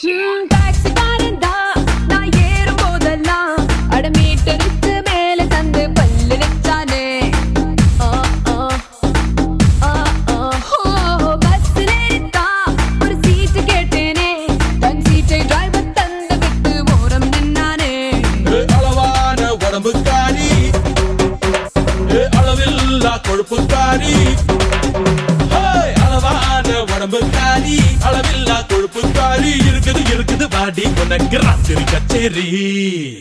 டாக்ஸிக்காரன் தான் நான் ஏறும் போதெல்லாம் அட மீட்டருக்கு மேல தந்து பல்லு நிச்சானே பஸ்ல ஏறித்தான் ஒரு சீட்டு கேட்டேனே தன் சீட்டை டிரைவர் தந்து விட்டு ஓரம் நின்னானே அளவான உடம்புக்காரி அளவில்லா கொழுப்புக்காரி அளவான உடம்புக்காரி அளவில்லா கொழுப்புக்காரி இருக்குது வாடி உனக்கு ராத்திரி கச்சேரி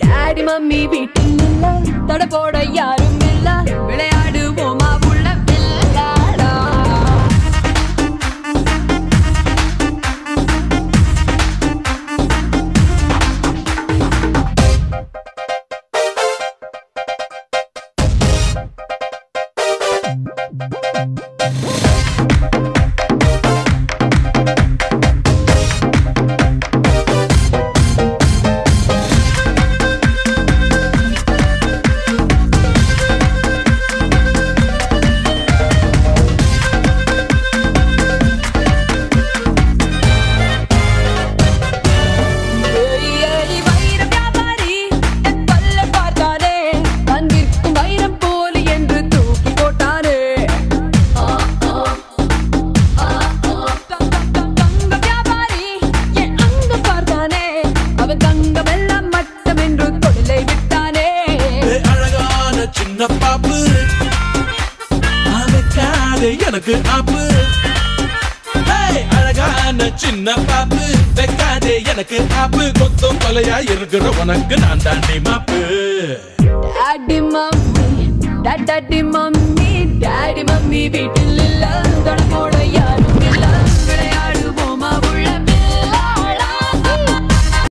டாடி மம்மி வீட்டில் இல்ல தட போட யாரும் இல்ல விளையாடுவோமா உள்ள விளையாடா பாப்பு எனக்கு ஆப்பு அழகான சின்ன பாப்பு வைக்காதே எனக்கு ஆப்பு கொத்தும் கொலையா இருக்கிற உனக்கு நான் தாண்டி மாப்பு daddy mummy daddy mummy daddy mummy வீட்டு